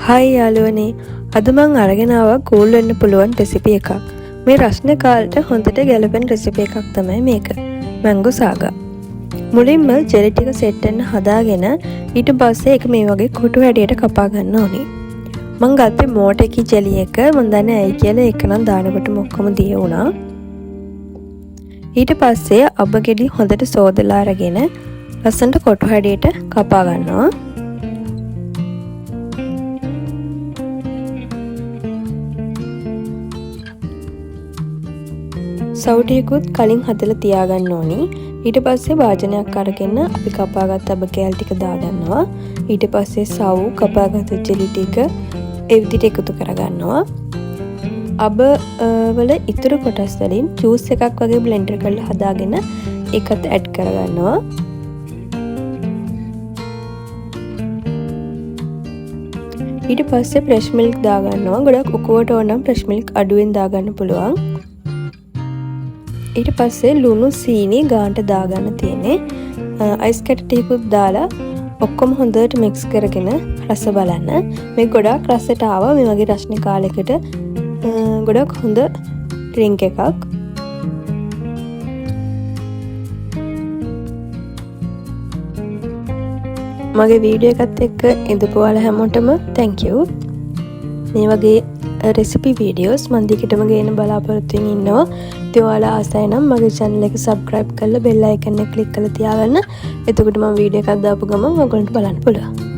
Hi යාළුවනේ, අද මං අරගෙන ආවා කූල් වෙන්න පුළුවන් රෙසිපි එකක්. මේ රස්න කාලට හොඳට ගැලපෙන රෙසිපි එකක් තමයි මේක. මැංගෝ සාගා. මුලින්ම ජෙලි ටික සෙට් වෙන්න හදාගෙන ඊට පස්සේ ඒක මේ වගේ කොටු හැඩයට කපා ගන්න ඕනේ. මං ගත්තේ මෝටකි ජෙලි එක. මං දන්නේ ඇයි කියලා ඒක නම් දානකොට ඔක්කොම දිය වුණා. ඊට පස්සේ අබ ගෙඩි හොඳට සෝදලා අරගෙන ලස්සනට කොටු හැඩයට කපා ගන්නවා. සවුටියකුත් කලින් හදලා තියාගන්න ඕනි. ඊට පස්සේ වාජනයක් අරගෙන අපි කපාගත්ත අබ කෑල් ටික දාගන්නවා. ඊට පස්සේ සවු කපාගත්ත ජෙලි ටික ඒ විදිහට එකතු කරගන්නවා. අබ වල ඉතුරු කොටස් වලින් ජූස් එකක් වගේ බ්ලෙන්ඩර් කරලා හදාගෙන ඒකත් ඇඩ් කරගන්නවා. ඊට පස්සේ ෆ්‍රෙෂ් මිල්ක් දාගන්නවා. ගොඩක් උකුවට ඕන නම් ෆ්‍රෙෂ් මිල්ක් අඩුවෙන් දාගන්න පුළුවන්. ඊට පස්සේ ලුණු සීනි ගානට දාගන්න තියෙන්නේ. අයිස් කැට ටිකකුත් දාලා ඔක්කොම හොඳට මික්ස් කරගෙන රස බලන්න. මේ ගොඩක් රසට ආවා. මේ වගේ රස්නේ කාලයකට ගොඩක් හොඳ ඩ්‍රින්ක් එකක්. මගේ වීඩියෝ එකත් එක්ක ඉඳපු ඔයාලා හැමෝටම thank you. මේ වගේ රෙසිපි වීඩියෝස් මම දිගටම ගේන බලාපොරොත්තු වෙමින් ඉන්නවා. ඉතින් ඔයාලා ආසයි නම් මගේ channel එක subscribe කරලා bell icon එක click කරලා තියාගන්න. එතකොට මම වීඩියෝ එකක් දාපු ගමන් ඔයගොල්ලන්ට බලන්න පුළුවන්.